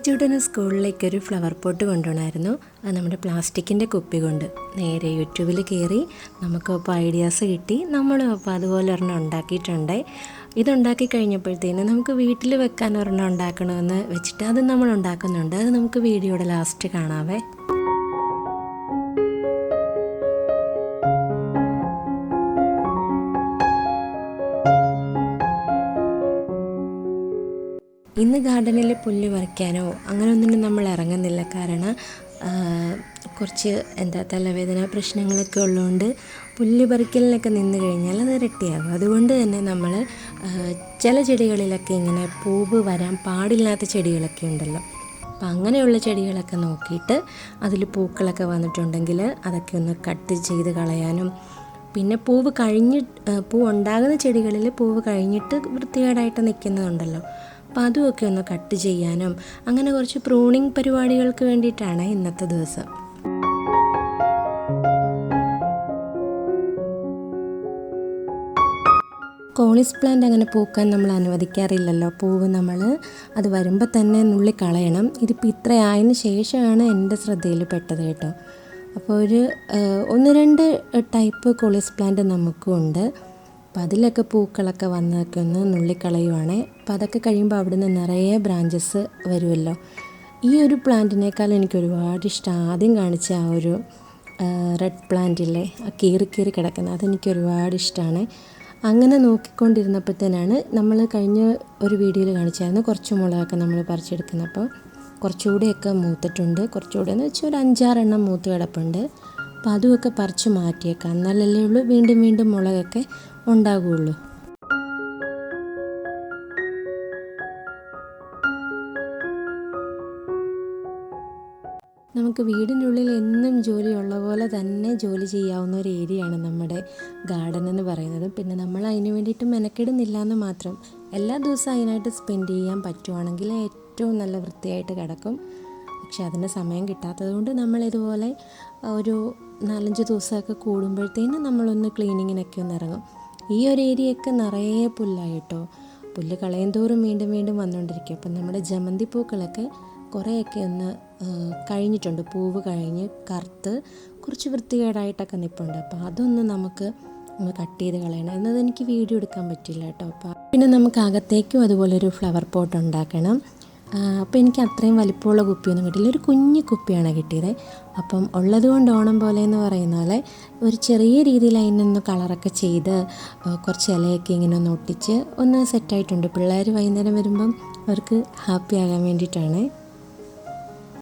കിച്ചൂട്ടന് സ്കൂളിലേക്കൊരു flower pot കൊണ്ടുവന്നായിരുന്നു. അത് നമ്മുടെ പ്ലാസ്റ്റിക്കിൻ്റെ കുപ്പി കൊണ്ട്. നേരെ യൂട്യൂബിൽ കയറി നമുക്കപ്പോൾ ഐഡിയാസ് കിട്ടി. നമ്മളും അപ്പോൾ അതുപോലെ ഒരെണ്ണം ഉണ്ടാക്കിയിട്ടുണ്ട്. ഇതുണ്ടാക്കി കഴിഞ്ഞപ്പോഴത്തേന് നമുക്ക് വീട്ടിൽ വെക്കാൻ ഒരെണ്ണം ഉണ്ടാക്കണമെന്ന് വെച്ചിട്ട് അത് നമ്മൾ ഉണ്ടാക്കുന്നുണ്ട്. അത് നമുക്ക് വീഡിയോയുടെ ലാസ്റ്റ് കാണാവേ. ഇന്ന് ഗാർഡനിൽ പുല്ല് പറിക്കാനോ അങ്ങനെയൊന്നും നമ്മൾ ഇറങ്ങുന്നില്ല. കാരണം കുറച്ച് തലവേദന പ്രശ്നങ്ങളൊക്കെ ഉള്ളതുകൊണ്ട് പുല്ല് പറിക്കലിനൊക്കെ നിന്ന് കഴിഞ്ഞാൽ അത് ഇരട്ടിയാകും. അതുകൊണ്ട് തന്നെ നമ്മൾ ചില ചെടികളിലൊക്കെ ഇങ്ങനെ പൂവ് വരാൻ പാടില്ലാത്ത ചെടികളൊക്കെ ഉണ്ടല്ലോ. അപ്പം അങ്ങനെയുള്ള ചെടികളൊക്കെ നോക്കിയിട്ട് അതിൽ പൂക്കളൊക്കെ വന്നിട്ടുണ്ടെങ്കിൽ അതൊക്കെ ഒന്ന് കട്ട് ചെയ്ത് കളയാനും, പിന്നെ പൂ ഉണ്ടാകുന്ന ചെടികളിൽ പൂവ് കഴിഞ്ഞിട്ട് വൃത്തികേടായിട്ട് നിൽക്കുന്നതുണ്ടല്ലോ, അപ്പോൾ അതുമൊക്കെ ഒന്ന് കട്ട് ചെയ്യാനും അങ്ങനെ കുറച്ച് പ്രൂണിങ് പരിപാടികൾക്ക് വേണ്ടിയിട്ടാണ് ഇന്നത്തെ ദിവസം. കോളിസ് പ്ലാന്റ് അങ്ങനെ പൂക്കാൻ നമ്മൾ അനുവദിക്കാറില്ലല്ലോ. പൂവ് അത് വരുമ്പോൾ തന്നെ നുള്ളിക്കളയണം. ഇതിപ്പോൾ ഇത്രയായതിന് ശേഷമാണ് എൻ്റെ ശ്രദ്ധയിൽ പെട്ടത് കേട്ടോ. അപ്പോൾ ഒന്ന് രണ്ട് ടൈപ്പ് കോളിസ് പ്ലാന്റ് നമുക്കും ഉണ്ട്. അപ്പോൾ അതിലൊക്കെ പൂക്കളൊക്കെ വന്നതൊക്കെ ഒന്ന് നുള്ളിക്കളയുവാണ്. അപ്പോൾ അതൊക്കെ കഴിയുമ്പോൾ അവിടെ നിന്ന് നിറയെ ബ്രാഞ്ചസ് വരുമല്ലോ. ഈ ഒരു പ്ലാന്റിനേക്കാൾ എനിക്ക് ഒരുപാട് ഇഷ്ടം ആദ്യം കാണിച്ച ആ ഒരു റെഡ് പ്ലാന്റില്ലേ, ആ കീറി കിടക്കുന്നത്, അതെനിക്ക് ഒരുപാട് ഇഷ്ടമാണ്. അങ്ങനെ നോക്കിക്കൊണ്ടിരുന്നപ്പോഴത്തേനാണ് നമ്മൾ കഴിഞ്ഞ ഒരു വീഡിയോയിൽ കാണിച്ചായിരുന്നു കുറച്ച് മുളകൊക്കെ നമ്മൾ പറിച്ചെടുക്കുന്നത്. അപ്പോൾ കുറച്ചുകൂടെയൊക്കെ മൂത്തിട്ടുണ്ട്. കുറച്ചുകൂടെ എന്ന് വെച്ചാൽ ഒരു 5-6 എണ്ണം മൂത്ത് കിടപ്പുണ്ട്. അപ്പോൾ അതുമൊക്കെ പറിച്ച് മാറ്റിയേക്കാം, എന്നാലല്ലേ ഉള്ളൂ വീണ്ടും മുളകൊക്കെ ഉണ്ടാകുകയുള്ളൂ. നമുക്ക് വീടിനുള്ളിൽ എന്നും ജോലിയുള്ള പോലെ തന്നെ ജോലി ചെയ്യാവുന്ന ഒരു ഏരിയയാണ് നമ്മുടെ ഗാർഡൻ എന്ന് പറയുന്നത്. പിന്നെ നമ്മൾ അതിന് വേണ്ടിയിട്ട് മെനക്കെടുന്നില്ല എന്ന് മാത്രം. എല്ലാ ദിവസവും അതിനായിട്ട് സ്പെൻഡ് ചെയ്യാൻ പറ്റുവാണെങ്കിൽ ഏറ്റവും നല്ല വൃത്തിയായിട്ട് കിടക്കും. പക്ഷെ അതിന് സമയം കിട്ടാത്തത് കൊണ്ട് നമ്മളിതുപോലെ ഒരു 4-5 ദിവസമൊക്കെ കൂടുമ്പോഴത്തേന് നമ്മളൊന്ന് ക്ലീനിങ്ങിനൊക്കെ ഒന്ന് ഇറങ്ങും. ഈ ഒരു ഏരിയയൊക്കെ നിറയെ പുല്ലായിട്ടോ. പുല്ല് കളയും തോറും വീണ്ടും വന്നുകൊണ്ടിരിക്കും. അപ്പം നമ്മുടെ ജമന്തി പൂക്കളൊക്കെ കുറേയൊക്കെ ഒന്ന് കഴിഞ്ഞിട്ടുണ്ട്. പൂവ് കഴിഞ്ഞ് കറുത്ത് കുറച്ച് വൃത്തികേടായിട്ടൊക്കെ നിൽപ്പുണ്ട്. അപ്പോൾ അതൊന്ന് നമുക്ക് കട്ട് ചെയ്ത് കളയണം. എന്നതെനിക്ക് വീഡിയോ എടുക്കാൻ പറ്റില്ല കേട്ടോ. അപ്പോൾ പിന്നെ നമുക്ക് അകത്തേക്കും അതുപോലെ ഒരു ഫ്ലവർ പോട്ട് ഉണ്ടാക്കണം. അപ്പോൾ എനിക്ക് അത്രയും വലിപ്പമുള്ള കുപ്പിയൊന്നും കിട്ടിയില്ല, ഒരു കുഞ്ഞു കുപ്പിയാണ് കിട്ടിയത്. അപ്പം ഉള്ളത് കൊണ്ട് ഓണം പോലെ എന്ന് പറയുന്ന പോലെ ഒരു ചെറിയ രീതിയിൽ അതിനൊന്ന് കളറൊക്കെ ചെയ്ത് കുറച്ച് ഇലയൊക്കെ ഇങ്ങനെ ഒന്ന് ഒട്ടിച്ച് ഒന്ന് സെറ്റായിട്ടുണ്ട്. പിള്ളേർ വൈകുന്നേരം വരുമ്പം അവർക്ക് ഹാപ്പി ആകാൻ വേണ്ടിയിട്ടാണ്.